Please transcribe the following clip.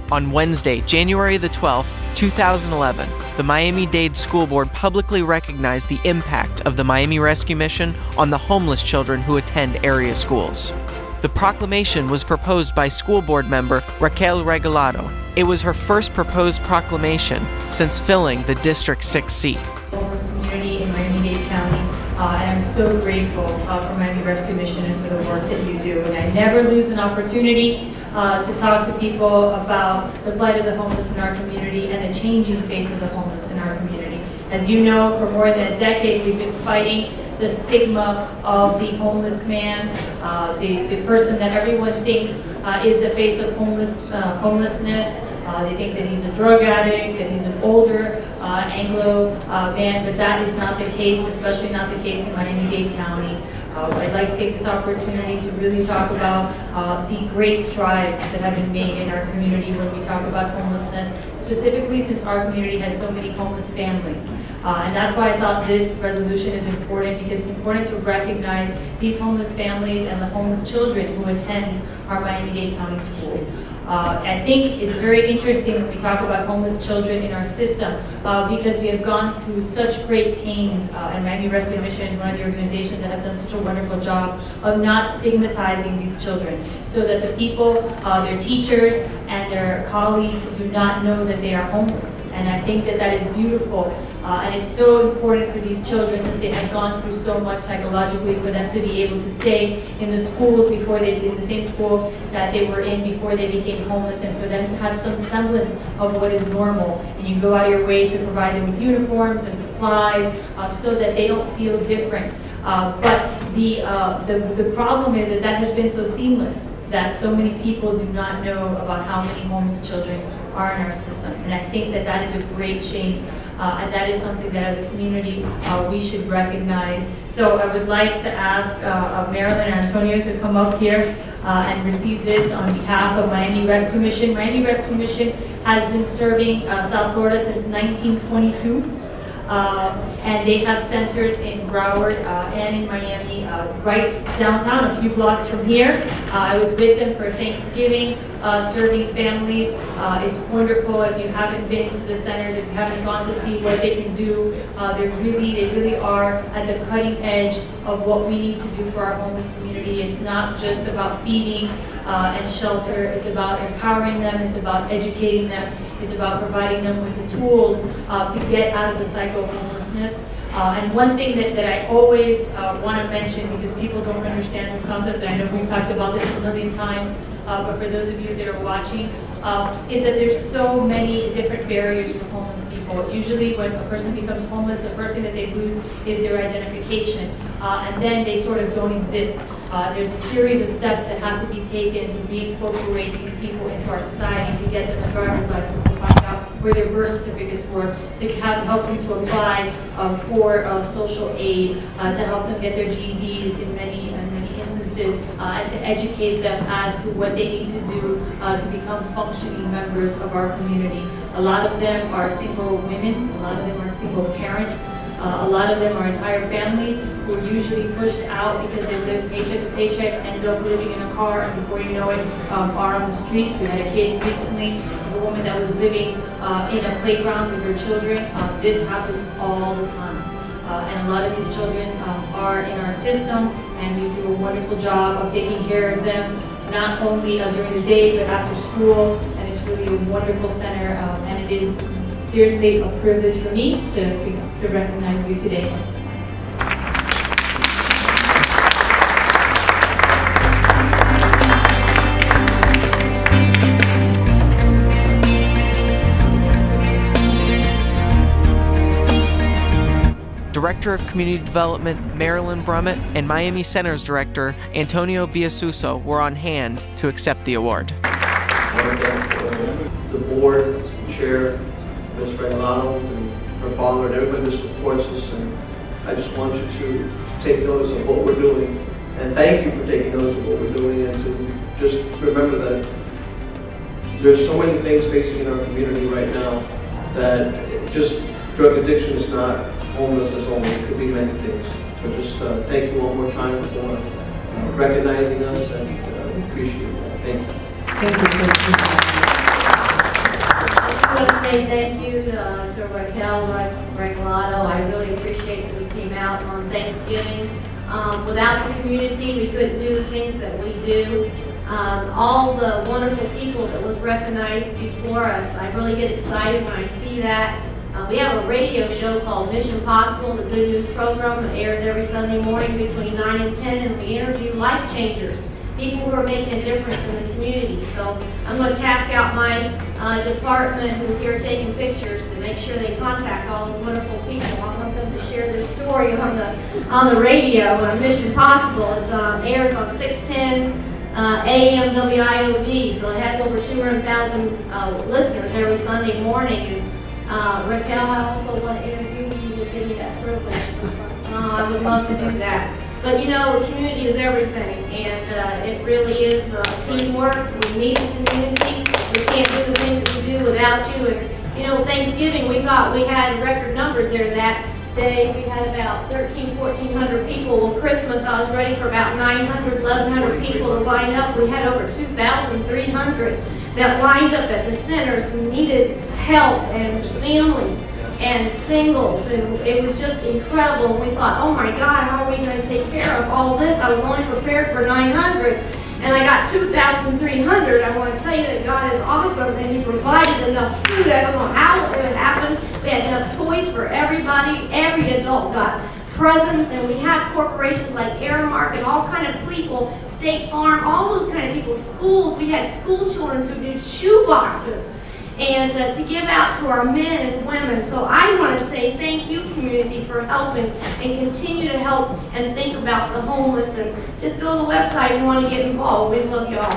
On Wednesday, January the 12th, 2011, the Miami-Dade School Board publicly recognized the impact of the Miami Rescue Mission on the homeless children who attend area schools. The proclamation was proposed by school board member Raquel Regalado. It was her first proposed proclamation since filling the District's 6th seat. Homeless community in Miami-Dade County, and I'm so grateful for Miami Rescue Mission and for the work that you do. And I never lose an opportunity to talk to people about the plight of the homeless in our community and the changing face of the homeless in our community. As you know, for more than a decade, we've been fighting the stigma of the homeless man, the person that everyone thinks is the face of homelessness. They think that he's a drug addict, that he's an older Anglo man, but that is not the case, especially not the case in Miami-Dade County. I'd like to take this opportunity to really talk about the great strides that have been made in our community when we talk about homelessness, specifically since our community has so many homeless families. And that's why I thought this resolution is important, because it's important to recognize these homeless families and the homeless children who attend our Miami-Dade County schools. I think it's very interesting when we talk about homeless children in our system because we have gone through such great pains, and Miami Rescue Mission is one of the organizations that have done such a wonderful job of not stigmatizing these children, so that the people, their teachers, and their colleagues do not know that they are homeless. And I think that that is beautiful. And it's so important for these children, since they have gone through so much psychologically, for them to be able to stay in the schools before they in the same school that they were in before they became homeless, and for them to have some semblance of what is normal. And you go out of your way to provide them with uniforms and supplies so that they don't feel different. But the problem is that has been so seamless that so many people do not know about how many homeless children are in our system. And I think that that is a great shame. And that is something that as a community we should recognize. So I would like to ask Marilyn and Antonio to come up here and receive this on behalf of Miami Rescue Mission. Miami Rescue Mission has been serving South Florida since 1922. And they have centers in Broward and in Miami, right downtown, a few blocks from here. I was with them for Thanksgiving, serving families. It's wonderful. If you haven't been to the centers, if you haven't gone to see what they can do, they really are at the cutting edge of what we need to do for our homeless community. It's not just about feeding and shelter. It's about empowering them. It's about educating them. It's about providing them with the tools to get out of the cycle of homelessness. And one thing that I always want to mention, because people don't understand this concept, and I know we've talked about this a million times, but for those of you that are watching, is that there's so many different barriers for homeless people. Usually when a person becomes homeless, the first thing that they lose is their identification, and then they sort of don't exist. There's a series of steps that have to be taken to reincorporate these people into our society, to get them a driver's license, to find out where their birth certificates were, to help them to apply for social aid, to help them get their GEDs in many instances, and to educate them as to what they need to do to become functioning members of our community. A lot of them are single women, a lot of them are single parents. A lot of them are entire families who are usually pushed out because they live paycheck to paycheck, end up living in a car, and before you know it, are on the streets. We had a case recently of a woman that was living in a playground with her children. This happens all the time. And a lot of these children are in our system, and you do a wonderful job of taking care of them, not only during the day, but after school. And it's really a wonderful center, and it is seriously a privilege for me to recognize you today. Director of Community Development Marilyn Brummett and Miami Center's Director Antonio Biasuso were on hand to accept the award. I want to thank the board, Chair, Ms. Regalado, and her father, and everybody that supports us. And I just want you to take notice of what we're doing, and thank you for taking notice of what we're doing, and to just remember that there's so many things facing in our community right now that just drug addiction is not homelessness only. It could be many things. So just thank you one more time for recognizing us, and we appreciate that. Thank you. Thank you. want to say thank you to Raquel Regalado. I really appreciate that we came out on Thanksgiving. Without the community, we couldn't do the things that we do. All the wonderful people that was recognized before us, I really get excited when I see that. We have a radio show called Mission Possible, the Good News program. It airs every Sunday morning between 9 and 10, and we interview life changers, people who are making a difference in the community. So I'm going to task out my department who's here taking pictures to make sure they contact all those wonderful people. I want them to share their story on the radio on Mission Possible. It airs on 610 AM WIOD, so it has over 200,000 listeners every Sunday morning. And Raquel, I also want to interview you to give me that privilege. I would love to do that. But you know, the community is everything, and it really is teamwork. We need the community. We can't do the things that we do without you. And you know, Thanksgiving, we thought we had record numbers there that day. We had about 1,400 people. Well, Christmas, I was ready for about 900, 1,100 people to line up. We had over 2,300 that lined up at the centers who needed help, and families and singles, and it was just incredible. We thought, oh my God, how are we going to take care of all this? I was only prepared for 900, and I got 2,300. I want to tell you that God is awesome, and He provided enough food. I don't know how it happened. We had enough toys for everybody. Every adult got presents, and we had corporations like Aramark and all kind of people, State Farm, all those kind of people, schools. We had school children who did shoe boxes, and to give out to our men and women. So I want to say thank you, community, for helping and continue to help and think about the homeless. And just go to the website if you want to get involved. We love you all.